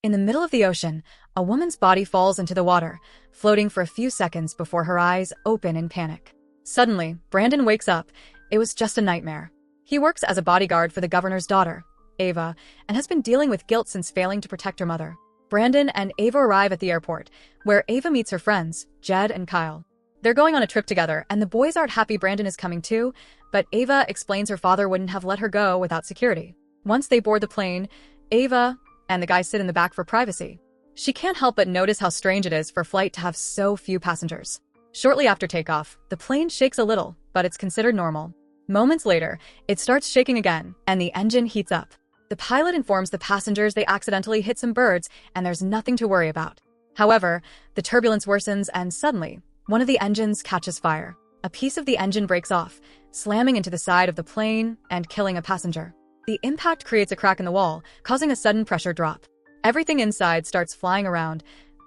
In the middle of the ocean, a woman's body falls into the water, floating for a few seconds before her eyes open in panic. Suddenly, Brandon wakes up. It was just a nightmare. He works as a bodyguard for the governor's daughter, Ava, and has been dealing with guilt since failing to protect her mother. Brandon and Ava arrive at the airport, where Ava meets her friends, Jed and Kyle. They're going on a trip together, and the boys aren't happy Brandon is coming too, but Ava explains her father wouldn't have let her go without security. Once they board the plane, Ava and the guys sit in the back for privacy. She can't help but notice how strange it is for a flight to have so few passengers. Shortly after takeoff, the plane shakes a little, but it's considered normal. Moments later, it starts shaking again, and the engine heats up. The pilot informs the passengers they accidentally hit some birds, and there's nothing to worry about. However, the turbulence worsens, and suddenly, one of the engines catches fire. A piece of the engine breaks off, slamming into the side of the plane and killing a passenger. The impact creates a crack in the wall, causing a sudden pressure drop. Everything inside starts flying around.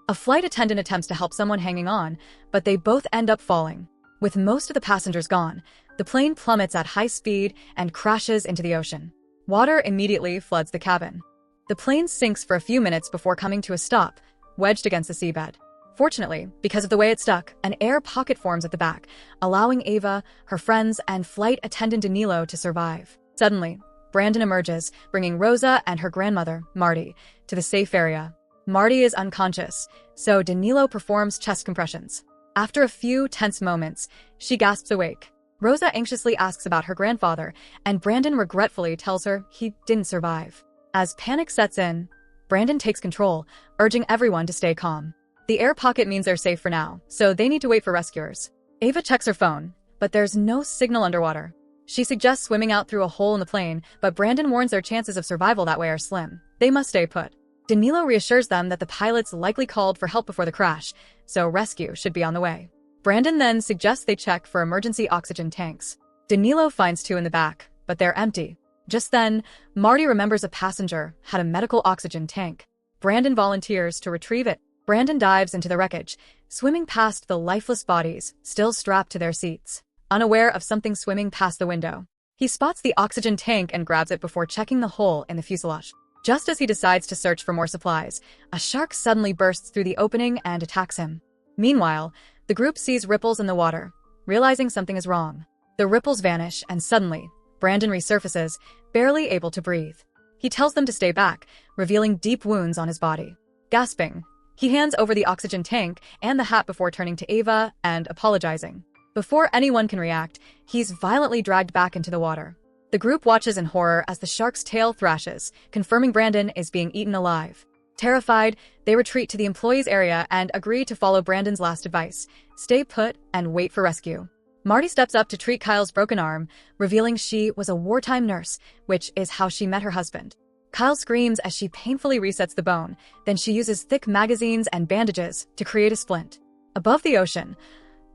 A flight attendant attempts to help someone hanging on, but they both end up falling. With most of the passengers gone, the plane plummets at high speed and crashes into the ocean. Water immediately floods the cabin. The plane sinks for a few minutes before coming to a stop, wedged against the seabed. Fortunately, because of the way it stuck, an air pocket forms at the back, allowing Ava, her friends, and flight attendant Danilo to survive. Suddenly, Brandon emerges, bringing Rosa and her grandmother, Marty, to the safe area. Marty is unconscious, so Danilo performs chest compressions. After a few tense moments, she gasps awake. Rosa anxiously asks about her grandfather, and Brandon regretfully tells her he didn't survive. As panic sets in, Brandon takes control, urging everyone to stay calm. The air pocket means they're safe for now, so they need to wait for rescuers. Ava checks her phone, but there's no signal underwater. She suggests swimming out through a hole in the plane, but Brandon warns their chances of survival that way are slim. They must stay put. Danilo reassures them that the pilots likely called for help before the crash, so rescue should be on the way. Brandon then suggests they check for emergency oxygen tanks. Danilo finds two in the back, but they're empty. Just then, Marty remembers a passenger had a medical oxygen tank. Brandon volunteers to retrieve it. Brandon dives into the wreckage, swimming past the lifeless bodies, still strapped to their seats. Unaware of something swimming past the window, he spots the oxygen tank and grabs it before checking the hole in the fuselage. Just as he decides to search for more supplies, a shark suddenly bursts through the opening and attacks him. Meanwhile, the group sees ripples in the water, realizing something is wrong. The ripples vanish, and suddenly, Brandon resurfaces, barely able to breathe. He tells them to stay back, revealing deep wounds on his body. Gasping, he hands over the oxygen tank and the hat before turning to Ava and apologizing. Before anyone can react, he's violently dragged back into the water. The group watches in horror as the shark's tail thrashes, confirming Brandon is being eaten alive. Terrified, they retreat to the employees' area and agree to follow Brandon's last advice: stay put and wait for rescue. Marty steps up to treat Kyle's broken arm, revealing she was a wartime nurse, which is how she met her husband. Kyle screams as she painfully resets the bone, then she uses thick magazines and bandages to create a splint. Above the ocean,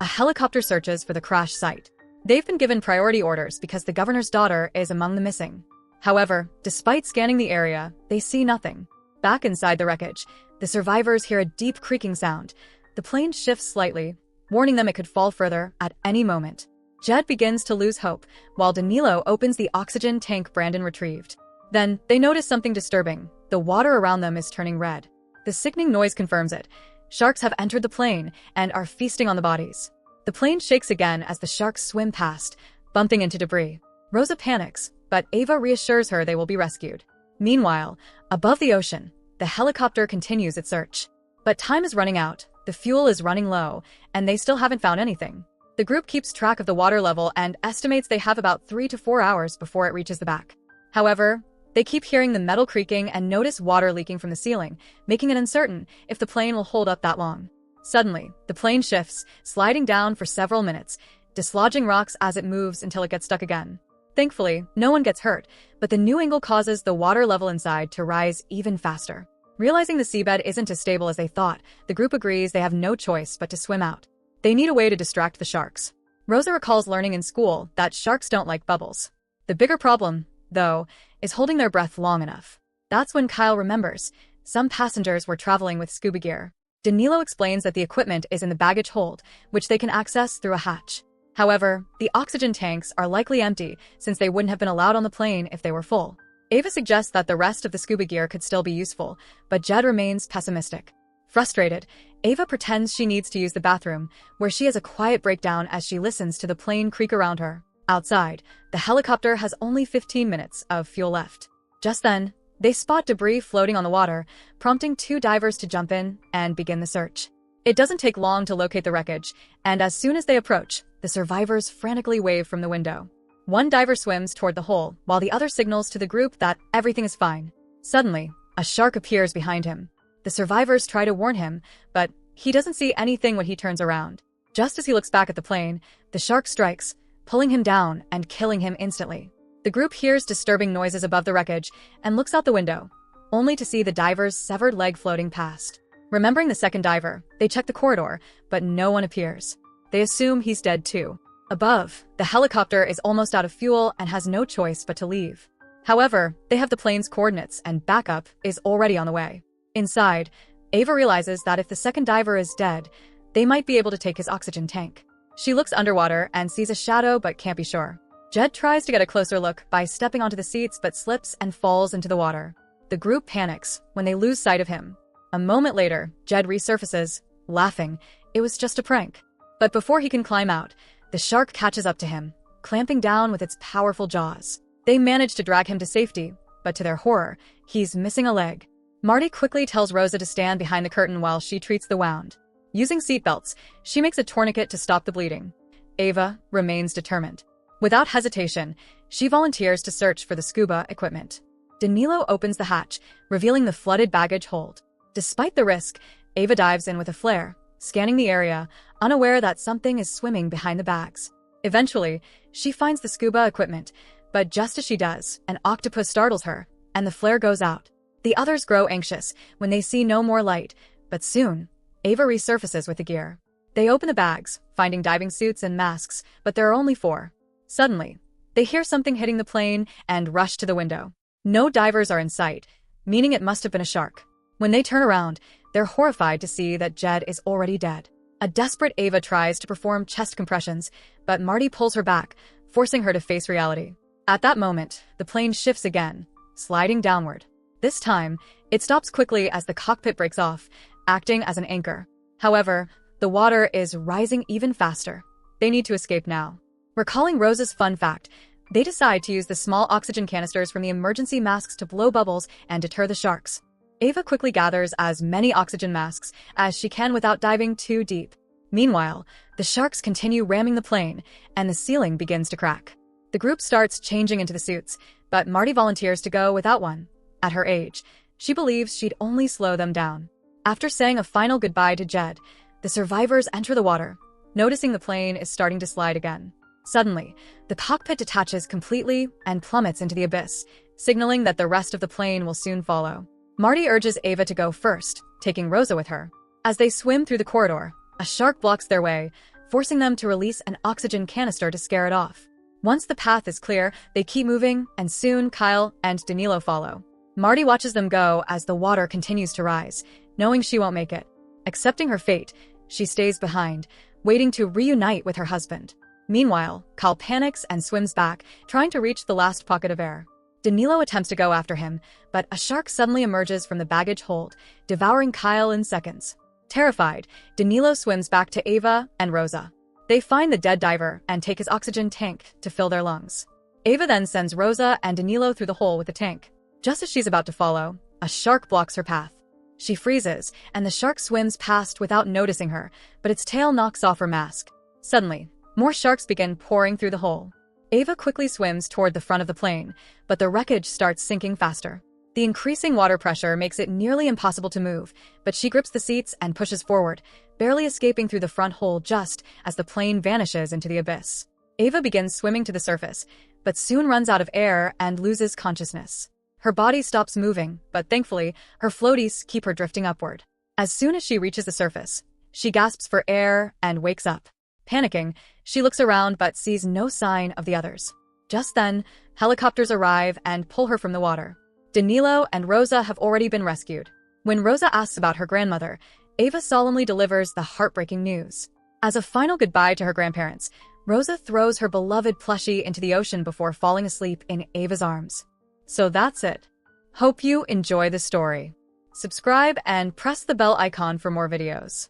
a helicopter searches for the crash site. They've been given priority orders because the governor's daughter is among the missing. However, despite scanning the area, they see nothing. Back inside the wreckage, the survivors hear a deep creaking sound. The plane shifts slightly, warning them it could fall further at any moment. Jed begins to lose hope, while Danilo opens the oxygen tank Brandon retrieved. Then, they notice something disturbing. The water around them is turning red. The sickening noise confirms it. Sharks have entered the plane and are feasting on the bodies. The plane shakes again as the sharks swim past, bumping into debris. Rosa panics, but Ava reassures her they will be rescued. Meanwhile, above the ocean, the helicopter continues its search. But time is running out, the fuel is running low, and they still haven't found anything. The group keeps track of the water level and estimates they have about 3 to 4 hours before it reaches the back. However, they keep hearing the metal creaking and notice water leaking from the ceiling, making it uncertain if the plane will hold up that long. Suddenly, the plane shifts, sliding down for several minutes, dislodging rocks as it moves until it gets stuck again. Thankfully, no one gets hurt, but the new angle causes the water level inside to rise even faster. Realizing the seabed isn't as stable as they thought, the group agrees they have no choice but to swim out. They need a way to distract the sharks. Rosa recalls learning in school that sharks don't like bubbles. The bigger problem, though, is holding their breath long enough. That's when Kyle remembers. Some passengers were traveling with scuba gear. Danilo explains that the equipment is in the baggage hold, which they can access through a hatch. However, the oxygen tanks are likely empty since they wouldn't have been allowed on the plane if they were full. Ava suggests that the rest of the scuba gear could still be useful, but Jed remains pessimistic. Frustrated, Ava pretends she needs to use the bathroom, where she has a quiet breakdown as she listens to the plane creak around her. Outside, the helicopter has only 15 minutes of fuel left. Just then, they spot debris floating on the water, prompting 2 divers to jump in and begin the search. It doesn't take long to locate the wreckage, and as soon as they approach, the survivors frantically wave from the window. One diver swims toward the hole, while the other signals to the group that everything is fine. Suddenly, a shark appears behind him. The survivors try to warn him, but he doesn't see anything when he turns around. Just as he looks back at the plane, the shark strikes, pulling him down and killing him instantly. The group hears disturbing noises above the wreckage and looks out the window, only to see the diver's severed leg floating past. Remembering the second diver, they check the corridor, but no one appears. They assume he's dead too. Above, the helicopter is almost out of fuel and has no choice but to leave. However, they have the plane's coordinates and backup is already on the way. Inside, Ava realizes that if the second diver is dead, they might be able to take his oxygen tank. She looks underwater and sees a shadow but can't be sure. Jed tries to get a closer look by stepping onto the seats but slips and falls into the water. The group panics when they lose sight of him. A moment later, Jed resurfaces, laughing. It was just a prank. But before he can climb out, the shark catches up to him, clamping down with its powerful jaws. They manage to drag him to safety, but to their horror, he's missing a leg. Marty quickly tells Rosa to stand behind the curtain while she treats the wound. Using seatbelts, she makes a tourniquet to stop the bleeding. Ava remains determined. Without hesitation, she volunteers to search for the scuba equipment. Danilo opens the hatch, revealing the flooded baggage hold. Despite the risk, Ava dives in with a flare, scanning the area, unaware that something is swimming behind the bags. Eventually, she finds the scuba equipment, but just as she does, an octopus startles her, and the flare goes out. The others grow anxious when they see no more light, but soon, Ava resurfaces with the gear. They open the bags, finding diving suits and masks, but there are only 4. Suddenly, they hear something hitting the plane and rush to the window. No divers are in sight, meaning it must have been a shark. When they turn around, they're horrified to see that Jed is already dead. A desperate Ava tries to perform chest compressions, but Marty pulls her back, forcing her to face reality. At that moment, the plane shifts again, sliding downward. This time, it stops quickly as the cockpit breaks off, acting as an anchor. However, the water is rising even faster. They need to escape now. Recalling Rosa's fun fact, they decide to use the small oxygen canisters from the emergency masks to blow bubbles and deter the sharks. Ava quickly gathers as many oxygen masks as she can without diving too deep. Meanwhile, the sharks continue ramming the plane, and the ceiling begins to crack. The group starts changing into the suits, but Marty volunteers to go without one. At her age, she believes she'd only slow them down. After saying a final goodbye to Jed, the survivors enter the water, noticing the plane is starting to slide again. Suddenly, the cockpit detaches completely and plummets into the abyss, signaling that the rest of the plane will soon follow. Marty urges Ava to go first, taking Rosa with her. As they swim through the corridor, a shark blocks their way, forcing them to release an oxygen canister to scare it off. Once the path is clear, they keep moving, and soon Kyle and Danilo follow. Marty watches them go as the water continues to rise, knowing she won't make it. Accepting her fate, she stays behind, waiting to reunite with her husband. Meanwhile, Kyle panics and swims back, trying to reach the last pocket of air. Danilo attempts to go after him, but a shark suddenly emerges from the baggage hold, devouring Kyle in seconds. Terrified, Danilo swims back to Ava and Rosa. They find the dead diver and take his oxygen tank to fill their lungs. Ava then sends Rosa and Danilo through the hole with the tank. Just as she's about to follow, a shark blocks her path. She freezes, and the shark swims past without noticing her, but its tail knocks off her mask. Suddenly, more sharks begin pouring through the hole. Ava quickly swims toward the front of the plane, but the wreckage starts sinking faster. The increasing water pressure makes it nearly impossible to move, but she grips the seats and pushes forward, barely escaping through the front hole just as the plane vanishes into the abyss. Ava begins swimming to the surface, but soon runs out of air and loses consciousness. Her body stops moving, but thankfully, her floaties keep her drifting upward. As soon as she reaches the surface, she gasps for air and wakes up. Panicking, she looks around but sees no sign of the others. Just then, helicopters arrive and pull her from the water. Danilo and Rosa have already been rescued. When Rosa asks about her grandmother, Ava solemnly delivers the heartbreaking news. As a final goodbye to her grandparents, Rosa throws her beloved plushie into the ocean before falling asleep in Ava's arms. So that's it. Hope you enjoy the story. Subscribe and press the bell icon for more videos.